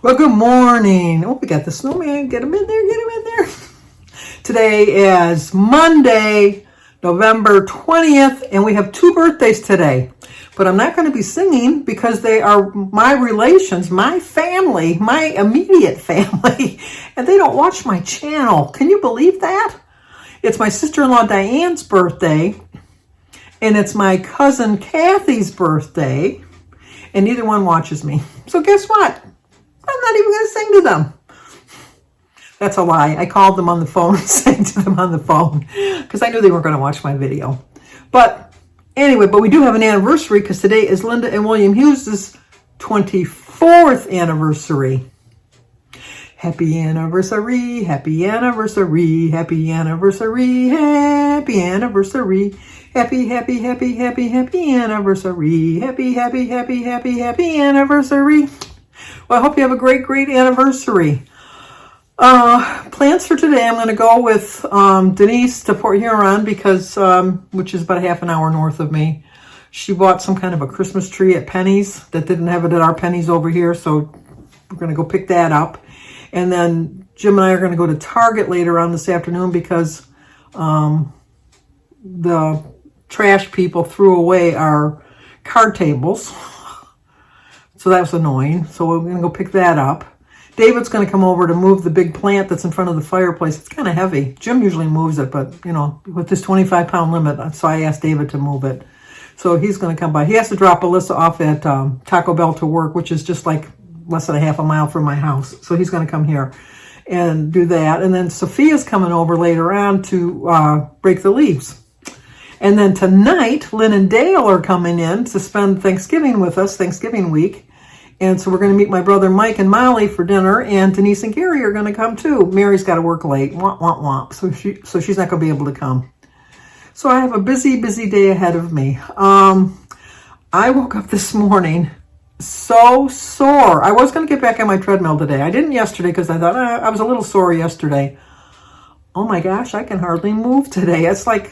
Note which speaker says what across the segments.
Speaker 1: Well, good morning. Oh, we got the snowman. Get him in there, get him in there. Today is Monday, November 20th, and we have 2 birthdays today. But I'm not going to be singing because they are my relations, my family, my immediate family, and they don't watch my channel. Can you believe that? It's my sister-in-law Diane's birthday, and it's my cousin Kathy's birthday, and neither one watches me. So guess what? I'm not even going to sing to them. That's a lie. I called them on the phone and sang to them on the phone because I knew they weren't going to watch my video. But anyway, we do have an anniversary because today is Linda and William Hughes' 24th anniversary. Happy anniversary, happy anniversary, happy anniversary, happy anniversary. Happy, happy, happy, happy, happy anniversary. Happy, happy, happy, happy, happy anniversary. Well, I hope you have a great, great anniversary. Plans for today, I'm going to go with Denise to Port Huron because, which is about a half an hour north of me. She bought some kind of a Christmas tree at Penny's that didn't have it at our Penny's over here, so we're going to go pick that up. And then Jim and I are going to go to Target later on this afternoon because the trash people threw away our card tables. So that was annoying. So we're going to go pick that up. David's going to come over to move the big plant that's in front of the fireplace. It's kind of heavy. Jim usually moves it, but, you know, with this 25-pound limit, so I asked David to move it. So he's going to come by. He has to drop Alyssa off at Taco Bell to work, which is just like less than a half a mile from my house. So he's going to come here and do that. And then Sophia's coming over later on to break the leaves. And then tonight, Lynn and Dale are coming in to spend Thanksgiving with us, Thanksgiving week. And so we're going to meet my brother Mike and Molly for dinner, and Denise and Gary are going to come too. Mary's got to work late, womp, womp, womp, so she's not going to be able to come. So I have a busy, busy day ahead of me. I woke up this morning so sore. I was going to get back on my treadmill today. I didn't yesterday because I thought I was a little sore yesterday. Oh my gosh, I can hardly move today. It's like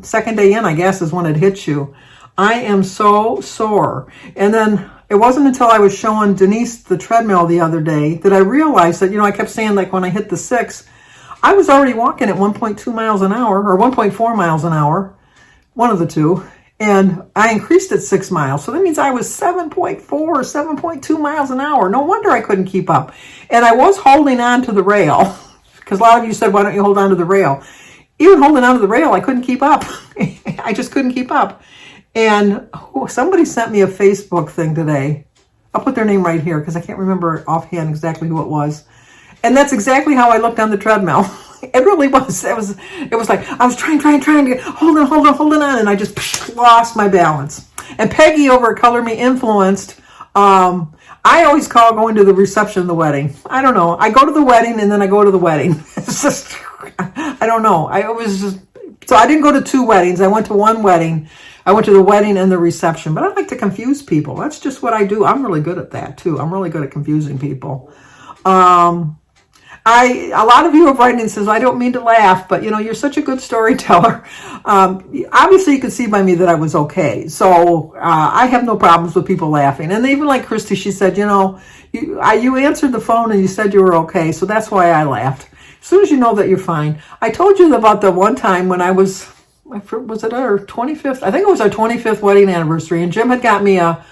Speaker 1: second day in, I guess, is when it hits you. I am so sore. And then it wasn't until I was showing Denise the treadmill the other day that I realized that, you know, I kept saying like when I hit the 6, I was already walking at 1.2 miles an hour or 1.4 miles an hour, one of the two. And I increased it 6 miles. So that means I was 7.4, 7.2 miles an hour. No wonder I couldn't keep up. And I was holding on to the rail because a lot of you said, why don't you hold on to the rail? Even holding on to the rail, I couldn't keep up. I just couldn't keep up. And somebody sent me a Facebook thing today. I'll put their name right here because I can't remember offhand exactly who it was. And that's exactly how I looked on the treadmill. It really was. It was like I was trying to get holding on, and I just lost my balance. And Peggy over at Color Me Influenced, I always call going to the reception of the wedding. I don't know. I go to the wedding and then I go to the wedding. It's just, I don't know. So I didn't go to 2 weddings. I went to 1 wedding. I went to the wedding and the reception, but I like to confuse people. That's just what I do. I'm really good at that too. I'm really good at confusing people. A lot of you have written and says, I don't mean to laugh, but you know, you're such a good storyteller. Obviously you could see by me that I was okay. So I have no problems with people laughing. And even like Christy, she said, you know, you answered the phone and you said you were okay. So that's why I laughed. As soon as you know that you're fine. I told you about the one time when was it our 25th? I think it was our 25th wedding anniversary. And Jim had got me a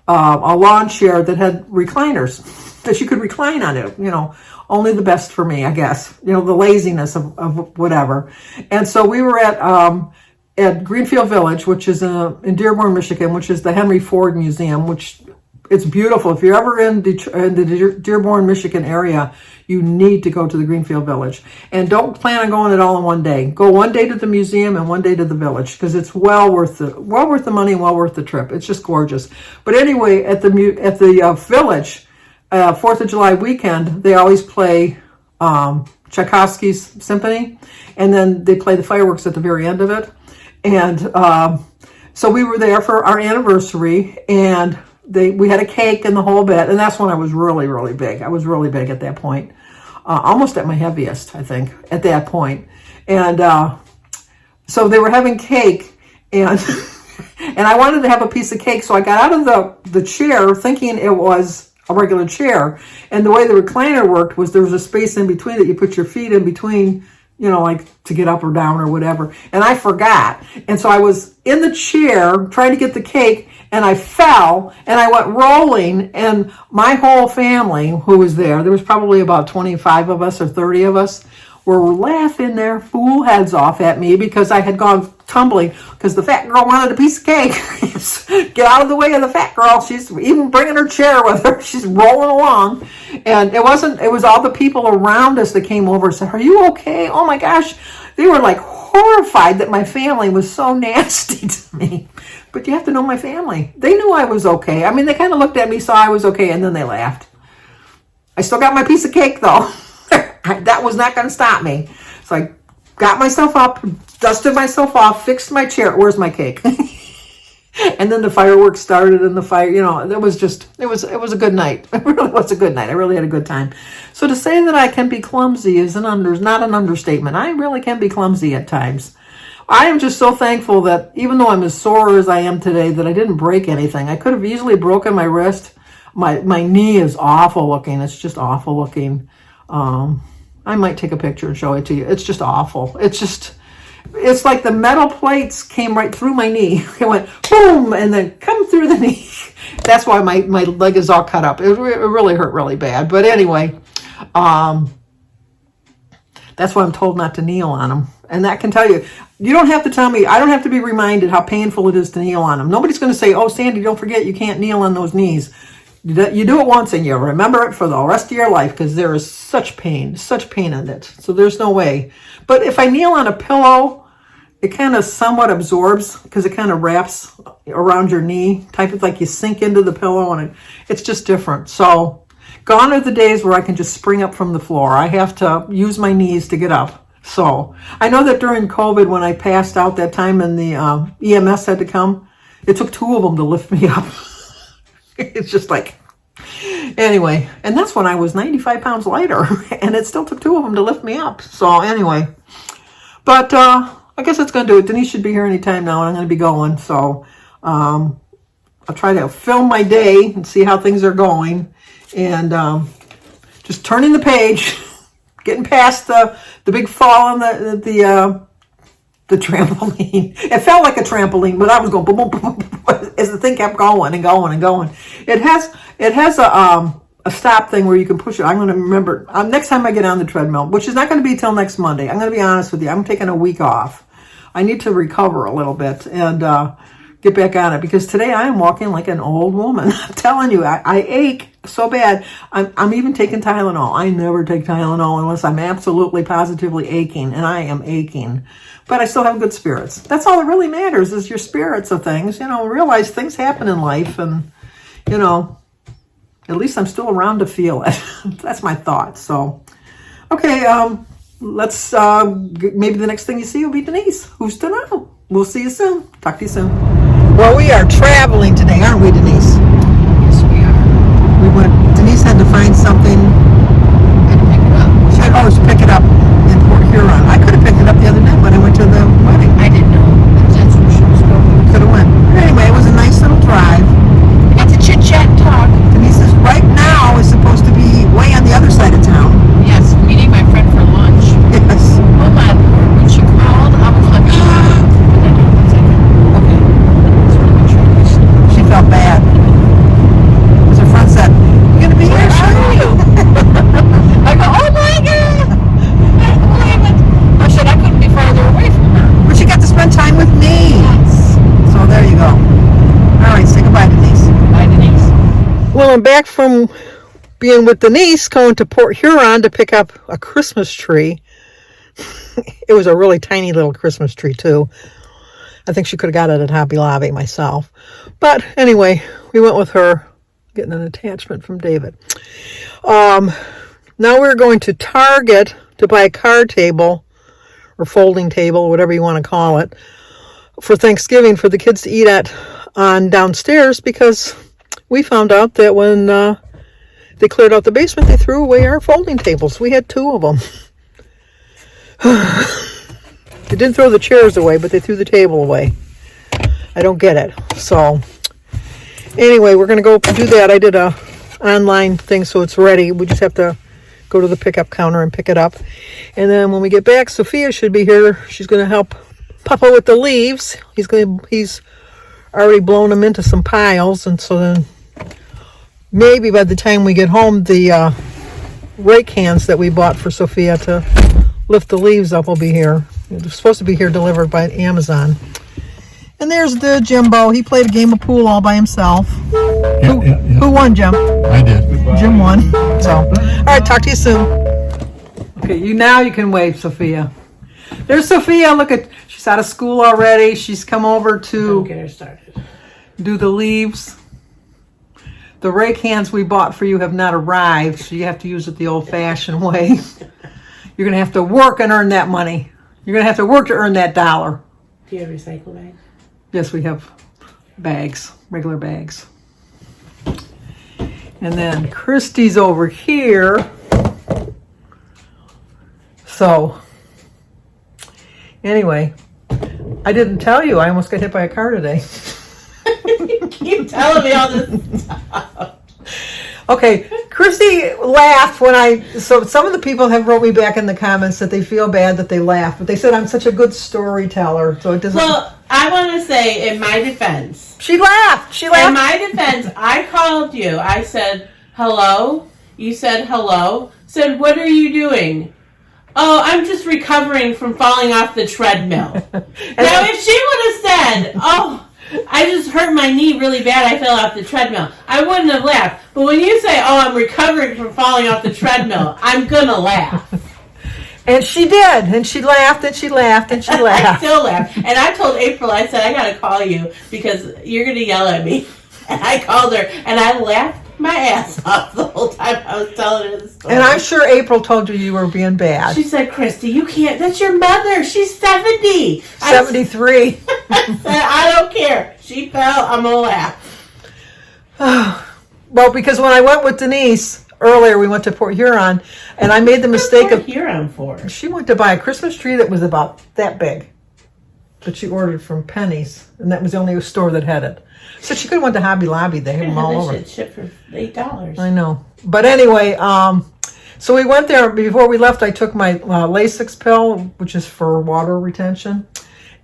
Speaker 1: lawn chair that had recliners that you could recline on it, you know. Only the best for me, I guess. You know, the laziness of whatever. And so we were at Greenfield Village, which is in Dearborn, Michigan, which is the Henry Ford Museum, which it's beautiful. If you're ever in the Dearborn, Michigan area, you need to go to the Greenfield Village. And don't plan on going it all in one day. Go one day to the museum and one day to the village because it's well worth the money, well worth the trip. It's just gorgeous. But anyway, at the village, 4th of July weekend, they always play Tchaikovsky's symphony, and then they play the fireworks at the very end of it. And so we were there for our anniversary, and we had a cake and the whole bit, and that's when I was really, really big. I was really big at that point, almost at my heaviest, I think, at that point. And so they were having cake, and and I wanted to have a piece of cake, so I got out of the chair thinking it was a regular chair. And the way the recliner worked was there was a space in between that you put your feet in between, you know, like to get up or down or whatever. And I forgot. And so I was in the chair trying to get the cake, and I fell and I went rolling, and my whole family who was there was probably about 25 of us or 30 of us, were laughing their fool heads off at me because I had gone tumbling because the fat girl wanted a piece of cake. Get out of the way of the fat girl. She's even bringing her chair with her. She's rolling along. And it was all the people around us that came over and said, "Are you okay?" Oh my gosh. They were like horrified that my family was so nasty to me. But you have to know my family. They knew I was okay. I mean, they kind of looked at me, saw I was okay, and then they laughed. I still got my piece of cake though. That was not going to stop me. So I got myself up, dusted myself off, fixed my chair. Where's my cake? And then the fireworks started, and the fire, you know, it was a good night. It really was a good night. I really had a good time. So to say that I can be clumsy is not an understatement. I really can be clumsy at times. I am just so thankful that even though I'm as sore as I am today, that I didn't break anything. I could have easily broken my wrist. My knee is awful looking. It's just awful looking. I might take a picture and show it to you. It's just awful. It's like the metal plates came right through my knee. It went boom and then come through the knee. That's why my leg is all cut up. It really hurt really bad. But anyway, that's why I'm told not to kneel on them. And that can tell you, you don't have to tell me, I don't have to be reminded how painful it is to kneel on them. Nobody's going to say, "Oh, Sandy, don't forget you can't kneel on those knees." You do it once and you remember it for the rest of your life because there is such pain in it. So there's no way. But if I kneel on a pillow, it kind of somewhat absorbs because it kind of wraps around your knee, type of like you sink into the pillow, and it's just different. So gone are the days where I can just spring up from the floor. I have to use my knees to get up. So I know that during COVID, when I passed out that time and the EMS had to come, it took 2 of them to lift me up. It's just like, anyway, and that's when I was 95 pounds lighter, and it still took 2 of them to lift me up. So anyway, but I guess that's going to do it. Denise should be here anytime now, and I'm going to be going. So I'll try to film my day and see how things are going, and just turning the page, getting past the big fall on the trampoline. It felt like a trampoline, but I was going boom, boom, boom, boom, as the thing kept going and going and going. It has a stop thing where you can push it. I'm going to remember next time I get on the treadmill, which is not going to be till next Monday. I'm going to be honest with you. I'm taking a week off. I need to recover a little bit and get back on it because today I am walking like an old woman. I'm telling you, I ache so bad. I'm even taking Tylenol. I never take Tylenol unless I'm absolutely positively aching, and I am aching. But I still have good spirits. That's all that really matters is your spirits of things. You know, realize things happen in life, and, you know, at least I'm still around to feel it. That's my thought. So, okay, let's, maybe the next thing you see will be Denise. Who's to know? We'll see you soon. Talk to you soon. Well, we are traveling today, aren't we, Denise?
Speaker 2: Yes, we are.
Speaker 1: Denise had to find something.
Speaker 2: Had to pick it up.
Speaker 1: She had always pick it up in Port Huron. I could have picked it up the other night when I went to the wedding.
Speaker 2: I didn't know that's where she was going.
Speaker 1: Could have went. Anyway, it was a nice little drive.
Speaker 2: We got to chit chat and talk.
Speaker 1: Denise is right now is supposed to be way on the other side of town.
Speaker 2: Yes, meeting my friend for lunch.
Speaker 1: Yes.
Speaker 2: Oh my Lord, when she called, I was like,
Speaker 1: Okay. She felt bad. Because her friend said, "You're going to be here
Speaker 2: where
Speaker 1: soon."
Speaker 2: are you? I go, oh my God. I don't believe it. I said I couldn't be farther away from her.
Speaker 1: But she got to spend time with me.
Speaker 2: Yes.
Speaker 1: So there you go. All right, say goodbye, Denise.
Speaker 2: Bye, Denise.
Speaker 1: Well, I'm back from being with Denise, going to Port Huron to pick up a Christmas tree. It was a really tiny little Christmas tree, too. I think she could have got it at Hobby Lobby myself. But anyway, we went with her, getting an attachment from David. Now we're going to Target to buy a card table, or folding table, whatever you want to call it, for Thanksgiving for the kids to eat at on downstairs, because we found out that when they cleared out the basement, they threw away our folding tables. We had 2 of them. They didn't throw the chairs away, but they threw the table away. I don't get it. So anyway, we're going to go do that. I did a online thing, so it's ready. We just have to go to the pickup counter and pick it up. And then when we get back, Sophia should be here. She's going to help Papa with the leaves. He's already blown them into some piles, and so then maybe by the time we get home, the rake hands that we bought for Sophia to lift the leaves up will be here. It's supposed to be here delivered by Amazon. And there's the Jimbo. He played a game of pool all by himself. Who won, Jim?
Speaker 3: I did.
Speaker 1: Jim won. So, all right, talk to you soon. Okay, now you can wave, Sophia. There's Sophia. Look she's out of school already. She's come over to
Speaker 2: Don't get her started.
Speaker 1: Do the leaves. The rake hands we bought for you have not arrived, so you have to use it the old-fashioned way. You're going to have to work and earn that money. You're going to have to work to earn that dollar.
Speaker 2: Do you have recycle bags?
Speaker 1: Yes, we have bags, regular bags. And then Christy's over here. So, anyway, I didn't tell you, I almost got hit by a car today.
Speaker 2: You keep telling me all this stuff.
Speaker 1: Okay, Christy laughed so some of the people have wrote me back in the comments that they feel bad that they laughed, but they said I'm such a good storyteller, so it doesn't.
Speaker 2: Well, I want to say in my defense.
Speaker 1: She laughed.
Speaker 2: In my defense, I called you. I said, hello. You said, hello. Said, what are you doing? Oh, I'm just recovering from falling off the treadmill. Now, if she would have said, oh, I just hurt my knee really bad, I fell off the treadmill, I wouldn't have laughed. But when you say, oh, I'm recovering from falling off the treadmill, I'm going to laugh.
Speaker 1: And she did. And she laughed and she laughed and she laughed.
Speaker 2: I still laugh. And I told April, I said, I got to call you because you're going to yell at me. And I called her and I laughed my ass off the whole time I was telling her the story.
Speaker 1: And I'm sure April told you were being bad.
Speaker 2: She said, Christy, you can't. That's your mother. She's 70.
Speaker 1: 73.
Speaker 2: I said, I don't care. She fell. I'm going to laugh.
Speaker 1: Well, because when I went with Denise earlier, we went to Port Huron, and I made the mistake of...
Speaker 2: Huron for?
Speaker 1: She went to buy a Christmas tree that was about that big. That she ordered from Penny's, and that was the only store that had it. So she could have went to Hobby Lobby. They have them all over.
Speaker 2: Shit shipped for $8.
Speaker 1: I know. But anyway, so we went there. Before we left, I took my Lasix pill, which is for water retention.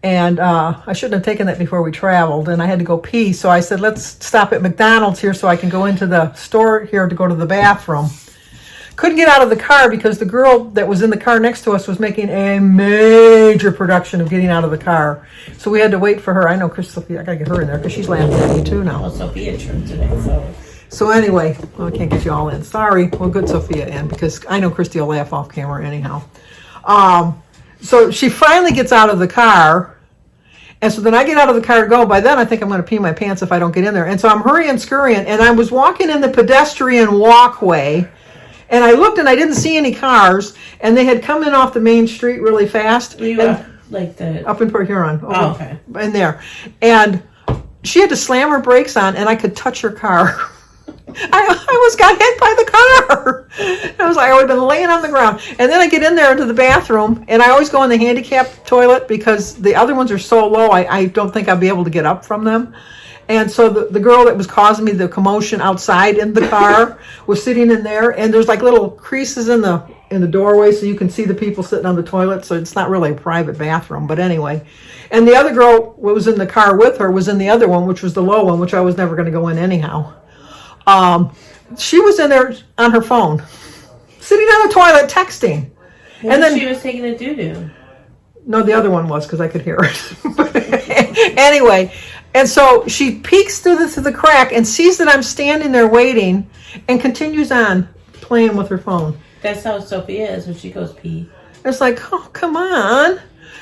Speaker 1: And I shouldn't have taken that before we traveled. And I had to go pee. So I said, let's stop at McDonald's here so I can go into the store here to go to the bathroom. Couldn't get out of the car because the girl that was in the car next to us was making a major production of getting out of the car. So we had to wait for her. I know Sophia, I got to get her in there because she's laughing at me too now.
Speaker 2: Well, Sophia turned today, so...
Speaker 1: So anyway, I can't get you all in. Sorry. Well, good Sophia in because I know Christy will laugh off camera anyhow. So she finally gets out of the car. And so then I get out of the car to go. By then, I think I'm going to pee my pants if I don't get in there. And so I'm hurrying, scurrying. And I was walking in the pedestrian walkway. And I looked and I didn't see any cars. And they had come in off the main street really fast.
Speaker 2: Were you up, like the...
Speaker 1: Up in Port Huron.
Speaker 2: Oh, okay.
Speaker 1: In there. And she had to slam her brakes on and I could touch her car. I almost got hit by the car. I was like, I would have been laying on the ground. And then I get in there into the bathroom, and I always go in the handicapped toilet because the other ones are so low, I don't think I'll be able to get up from them. And so the girl that was causing me the commotion outside in the car was sitting in there, and there's like little creases in the doorway so you can see the people sitting on the toilet, so it's not really a private bathroom. But anyway, and the other girl who was in the car with her was in the other one, which was the low one, which I was never going to go in anyhow. She was in there on her phone, sitting on the toilet texting.
Speaker 2: Maybe
Speaker 1: and then
Speaker 2: she was taking a doo-doo.
Speaker 1: No, the other one was because I could hear it. Anyway, and so she peeks through the crack and sees that I'm standing there waiting and continues on playing with her phone.
Speaker 2: That's how Sophia is when she goes pee.
Speaker 1: It's like, oh, come on.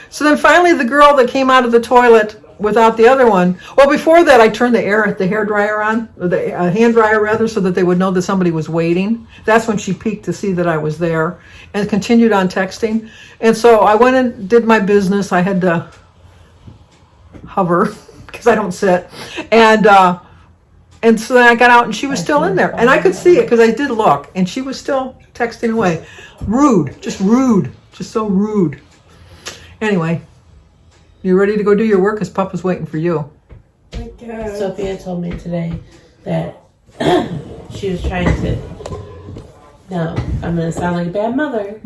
Speaker 1: So then finally the girl that came out of the toilet without the other one. Well, before that, I turned the hair dryer on, or the hand dryer rather, so that they would know that somebody was waiting. That's when she peeked to see that I was there and continued on texting. And so I went and did my business. I had to hover because I don't sit. And so then I got out and she was still in there. And I could see it because I did look. And she was still texting away. Rude. Just so rude. Anyway. You ready to go do your work? Because Papa's waiting for you.
Speaker 2: Sophia told me today that She was trying to. No, I'm gonna sound like a bad mother.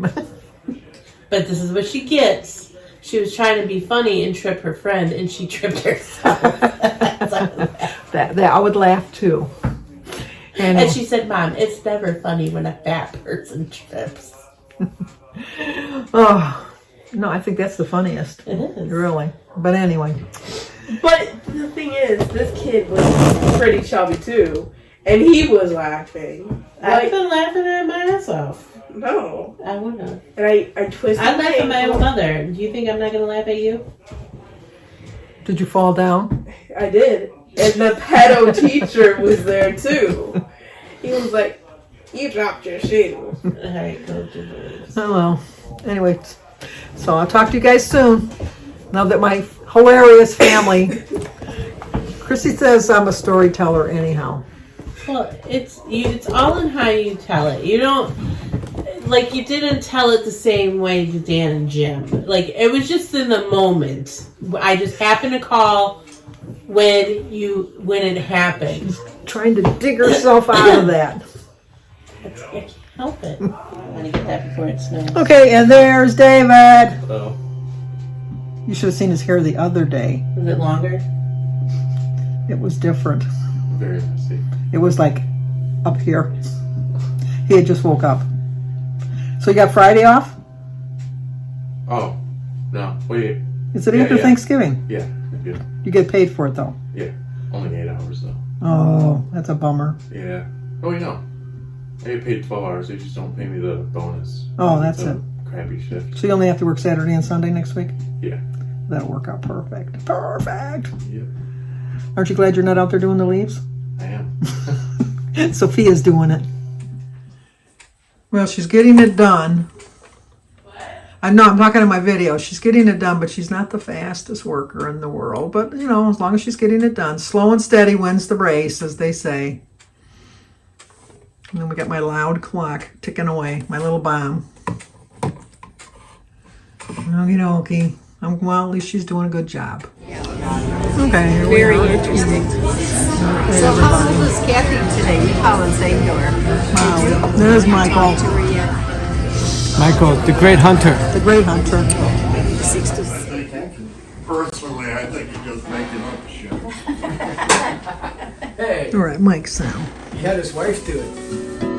Speaker 2: But this is what she gets. She was trying to be funny and trip her friend, and she tripped herself.
Speaker 1: that I would laugh too.
Speaker 2: And she said, "Mom, it's never funny when a fat person trips."
Speaker 1: Oh, no, I think that's the funniest.
Speaker 2: It is.
Speaker 1: Really. But anyway.
Speaker 3: But the thing is, this kid was pretty chubby too, and he was laughing.
Speaker 2: I've been laughing at my ass off.
Speaker 3: No,
Speaker 2: I wouldn't.
Speaker 3: and I twisted.
Speaker 2: I laugh at my own mother. Do you think I'm not gonna laugh at you?
Speaker 1: Did you fall down?
Speaker 3: I did, and the pedo teacher was there too. He was like, "You dropped your shoe."
Speaker 2: All right, go do this.
Speaker 1: Oh well. Anyway, so I'll talk to you guys soon. Now that my hilarious family. Chrissy says I'm a storyteller anyhow.
Speaker 2: Well, it's all in how you tell it. You don't you didn't tell it the same way to Dan and Jim. Like it was just in the moment. I just happened to call when it happened.
Speaker 1: Trying to dig herself out of that.
Speaker 2: I can't help it. I want to get that before it snows.
Speaker 1: Okay, and there's David.
Speaker 4: Hello.
Speaker 1: You should have seen his hair the other day.
Speaker 2: Was it longer?
Speaker 1: It was different.
Speaker 4: Very messy.
Speaker 1: It was like up here. He had just woke up. So you got Friday off?
Speaker 4: Oh, no. Wait.
Speaker 1: Is it after Thanksgiving?
Speaker 4: Yeah, good.
Speaker 1: You get paid for it though.
Speaker 4: Yeah. Only 8 hours though.
Speaker 1: Oh, that's a bummer.
Speaker 4: Yeah. Oh, wait, no. I get paid 12 hours. They just don't pay me the bonus.
Speaker 1: Oh, that's
Speaker 4: It's a
Speaker 1: it.
Speaker 4: Crappy shift.
Speaker 1: So you only have to work Saturday and Sunday next week?
Speaker 4: Yeah.
Speaker 1: That'll work out perfect. Perfect.
Speaker 4: Yep.
Speaker 1: Aren't you glad you're not out there doing the leaves?
Speaker 4: I am.
Speaker 1: Sophia's doing it. Well, she's getting it done. I know, I'm talking to my video. She's getting it done, but she's not the fastest worker in the world. But, you know, as long as she's getting it done, slow and steady wins the race, as they say. And then we got my loud clock ticking away, my little bomb. Okie dokie. Well, at least she's doing a good job. Okay, here we
Speaker 5: Very
Speaker 1: are.
Speaker 5: interesting.
Speaker 1: Okay,
Speaker 5: So how
Speaker 1: everybody.
Speaker 5: old is Kathy today? You call and say to her.
Speaker 1: Wow. There's Michael,
Speaker 5: To her yet?
Speaker 6: Michael, the great hunter.
Speaker 1: the great hunter.
Speaker 5: 60s.
Speaker 7: Personally, I think you're just making up shit.
Speaker 6: Hey,
Speaker 1: All right, Mike's sound.
Speaker 6: he had his wife do it.